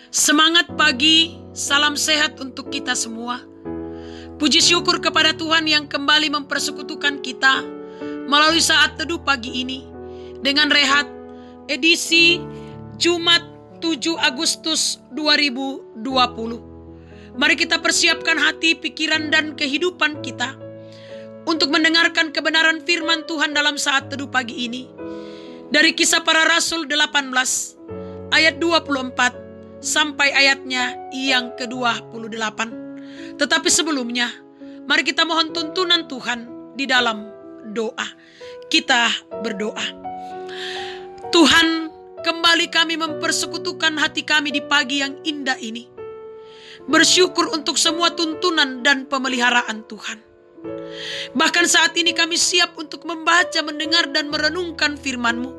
Semangat pagi, salam sehat untuk kita semua. Puji syukur kepada Tuhan yang kembali mempersekutukan kita melalui saat teduh pagi ini dengan rehat edisi Jumat 7 Agustus 2020. Mari kita persiapkan hati, pikiran, dan kehidupan kita untuk mendengarkan kebenaran firman Tuhan dalam saat teduh pagi ini. Dari Kisah Para Rasul 18 ayat 24 sampai ayatnya yang ke-28. Tetapi sebelumnya, mari kita mohon tuntunan Tuhan di dalam doa. Kita berdoa. Tuhan, kembali kami mempersekutukan hati kami di pagi yang indah ini. Bersyukur untuk semua tuntunan dan pemeliharaan Tuhan. Bahkan saat ini kami siap untuk membaca, mendengar, dan merenungkan firman-Mu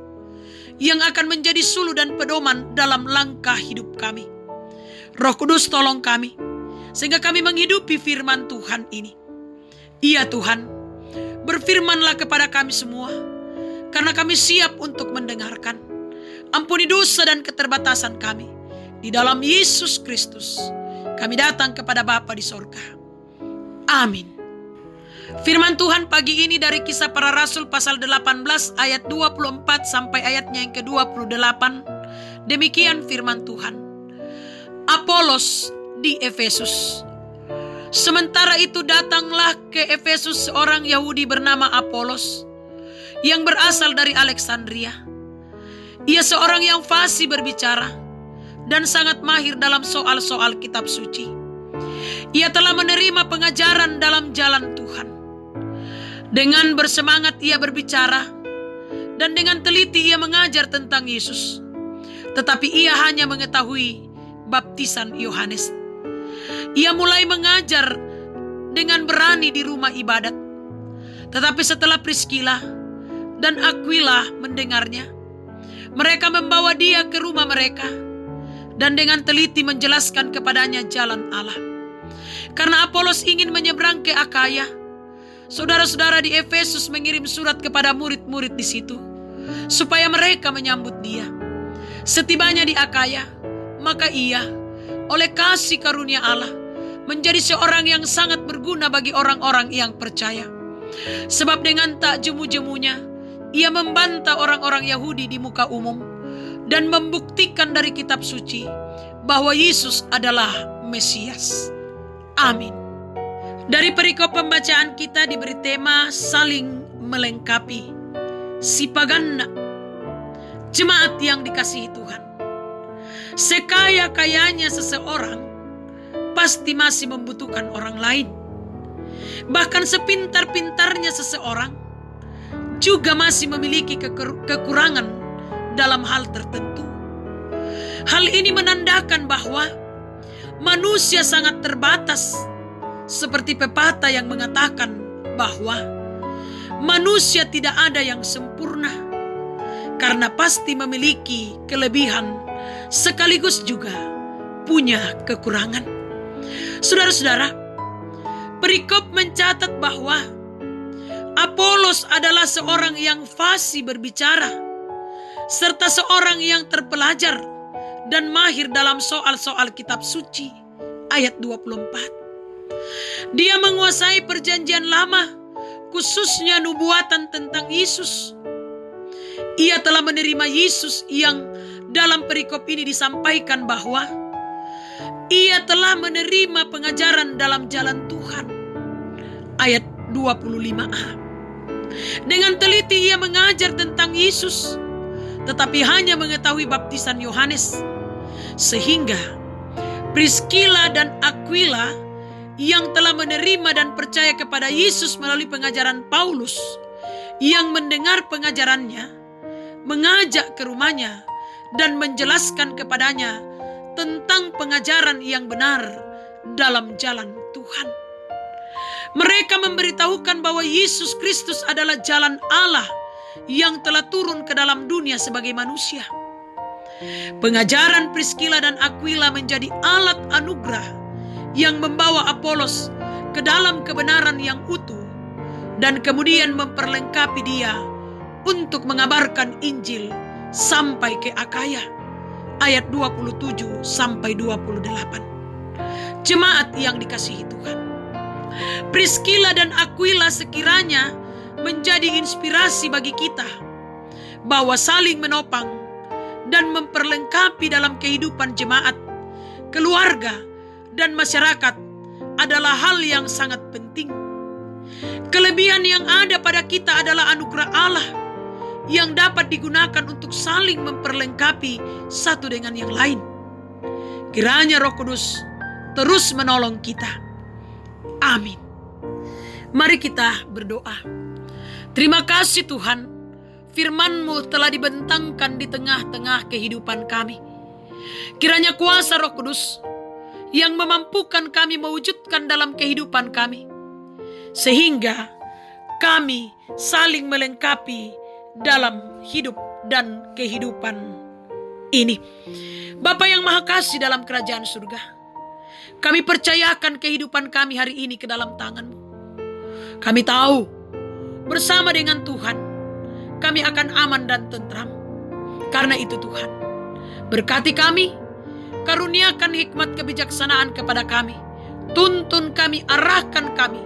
yang akan menjadi suluh dan pedoman dalam langkah hidup kami. Roh Kudus, tolong kami sehingga kami menghidupi firman Tuhan ini. Iya Tuhan, berfirmanlah kepada kami semua, karena kami siap untuk mendengarkan. Ampuni dosa dan keterbatasan kami. Di dalam Yesus Kristus kami datang kepada Bapa di sorga. Amin. Firman Tuhan pagi ini dari Kisah Para Rasul pasal 18 ayat 24 sampai ayatnya yang ke-28. Demikian firman Tuhan. Apolos di Efesus. Sementara itu datanglah ke Efesus seorang Yahudi bernama Apolos yang berasal dari Alexandria. Ia seorang yang fasih berbicara dan sangat mahir dalam soal-soal kitab suci. Ia telah menerima pengajaran dalam jalan Tuhan. Dengan bersemangat ia berbicara dan dengan teliti ia mengajar tentang Yesus. Tetapi ia hanya mengetahui baptisan Yohanes. Ia mulai mengajar dengan berani di rumah ibadat. Tetapi setelah Priskila dan Aquila mendengarnya, mereka membawa dia ke rumah mereka dan dengan teliti menjelaskan kepadanya jalan Allah. Karena Apolos ingin menyeberang ke Akaya, saudara-saudara di Efesus mengirim surat kepada murid-murid di situ supaya mereka menyambut dia. Setibanya di Akaya, maka ia oleh kasih karunia Allah menjadi seorang yang sangat berguna bagi orang-orang yang percaya. Sebab dengan tak jemu-jemunya ia membantah orang-orang Yahudi di muka umum dan membuktikan dari kitab suci bahwa Yesus adalah Mesias. Amin. Dari perikop pembacaan kita diberi tema saling melengkapi. Sipaganna, jemaat yang dikasihi Tuhan. Sekaya-kayanya seseorang pasti masih membutuhkan orang lain. Bahkan sepintar-pintarnya seseorang juga masih memiliki kekurangan dalam hal tertentu. Hal ini menandakan bahwa manusia sangat terbatas. Seperti pepatah yang mengatakan bahwa manusia tidak ada yang sempurna, karena pasti memiliki kelebihan sekaligus juga punya kekurangan. Saudara-saudara, perikop mencatat bahwa Apolos adalah seorang yang fasih berbicara, serta seorang yang terpelajar dan mahir dalam soal-soal kitab suci. Ayat 24. Dia menguasai perjanjian lama, khususnya nubuatan tentang Yesus. Ia telah menerima Yesus yang dalam perikop ini disampaikan bahwa ia telah menerima pengajaran dalam jalan Tuhan. Ayat 25a. Dengan teliti ia mengajar tentang Yesus, tetapi hanya mengetahui baptisan Yohanes. Sehingga Priskila dan Aquila yang telah menerima dan percaya kepada Yesus melalui pengajaran Paulus, yang mendengar pengajarannya, mengajak ke rumahnya dan menjelaskan kepadanya tentang pengajaran yang benar dalam jalan Tuhan. Mereka memberitahukan bahwa Yesus Kristus adalah jalan Allah yang telah turun ke dalam dunia sebagai manusia. Pengajaran Priskila dan Aquila menjadi alat anugerah yang membawa Apolos ke dalam kebenaran yang utuh dan kemudian memperlengkapi dia untuk mengabarkan Injil sampai ke Akaya. ayat 27 sampai 28. Jemaat yang dikasihi Tuhan, Priscilla dan Aquila sekiranya menjadi inspirasi bagi kita bahwa saling menopang dan memperlengkapi dalam kehidupan jemaat, keluarga, dan masyarakat adalah hal yang sangat penting. Kelebihan yang ada pada kita adalah anugerah Allah yang dapat digunakan untuk saling memperlengkapi satu dengan yang lain. Kiranya Roh Kudus terus menolong kita. Amin. Mari kita berdoa. Terima kasih Tuhan, firman-Mu telah dibentangkan di tengah-tengah kehidupan kami. Kiranya kuasa Roh Kudus yang memampukan kami mewujudkan dalam kehidupan kami, sehingga kami saling melengkapi dalam hidup dan kehidupan ini. Bapa yang Maha Kasih dalam kerajaan surga, kami percayakan kehidupan kami hari ini ke dalam tangan-Mu. Kami tahu bersama dengan Tuhan kami akan aman dan tentram. Karena itu Tuhan, berkati kami, karuniakan hikmat kebijaksanaan kepada kami, tuntun kami, arahkan kami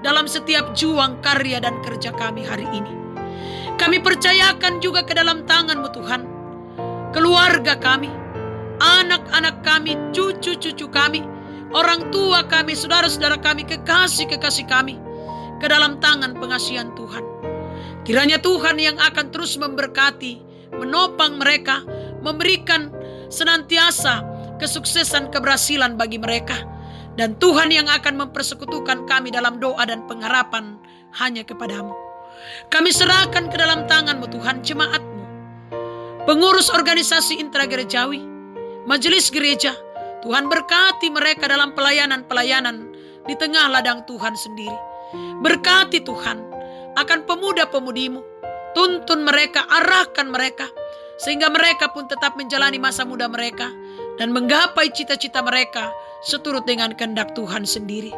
dalam setiap juang karya dan kerja kami hari ini. Kami percayakan juga ke dalam tangan-Mu Tuhan, keluarga kami, anak-anak kami, cucu-cucu kami, orang tua kami, saudara-saudara kami, kekasih-kekasih kami, ke dalam tangan pengasihan Tuhan. Kiranya Tuhan yang akan terus memberkati, menopang mereka, memberikan senantiasa kesuksesan, keberhasilan bagi mereka. Dan Tuhan yang akan mempersekutukan kami dalam doa dan pengharapan hanya kepada-Mu. Kami serahkan ke dalam tangan-Mu Tuhan jemaat-Mu, pengurus organisasi intragerejawi, majelis gereja. Tuhan berkati mereka dalam pelayanan-pelayanan di tengah ladang Tuhan sendiri. Berkati Tuhan akan pemuda-pemudi-Mu, tuntun mereka, arahkan mereka, sehingga mereka pun tetap menjalani masa muda mereka dan menggapai cita-cita mereka seturut dengan kehendak Tuhan sendiri.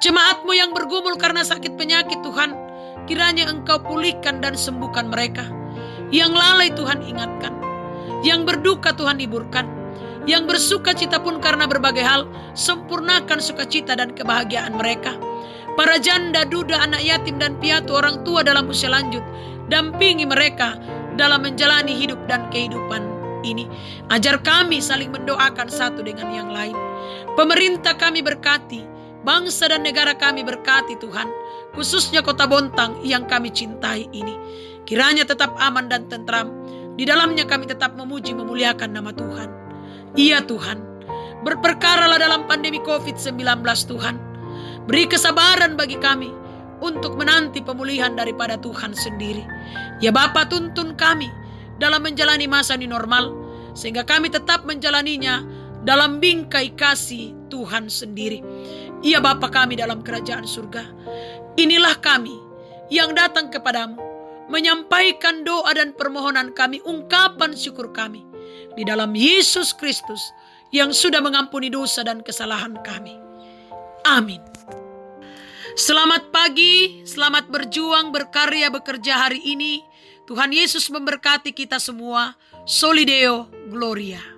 Jemaat-Mu yang bergumul karena sakit penyakit Tuhan, kiranya Engkau pulihkan dan sembuhkan mereka. Yang lalai Tuhan ingatkan, yang berduka Tuhan hiburkan, yang bersuka cita pun karena berbagai hal, sempurnakan sukacita dan kebahagiaan mereka. Para janda, duda, anak yatim dan piatu, orang tua dalam usia lanjut, dampingi mereka dalam menjalani hidup dan kehidupan ini. Ajar kami saling mendoakan satu dengan yang lain. Pemerintah kami berkati, bangsa dan negara kami berkati Tuhan, khususnya Kota Bontang yang kami cintai ini. Kiranya tetap aman dan tentram, di dalamnya kami tetap memuji memuliakan nama Tuhan. Iya Tuhan, berperkaralah dalam pandemi COVID-19 Tuhan. Beri kesabaran bagi kami untuk menanti pemulihan daripada Tuhan sendiri. Ya Bapa, tuntun kami dalam menjalani masa new normal, sehingga kami tetap menjalaninya dalam bingkai kasih Tuhan sendiri. Ya Bapa kami dalam kerajaan surga, inilah kami yang datang kepadamu, menyampaikan doa dan permohonan kami, ungkapan syukur kami di dalam Yesus Kristus yang sudah mengampuni dosa dan kesalahan kami. Amin. Selamat pagi, selamat berjuang, berkarya, bekerja hari ini. Tuhan Yesus memberkati kita semua. Soli Deo Gloria.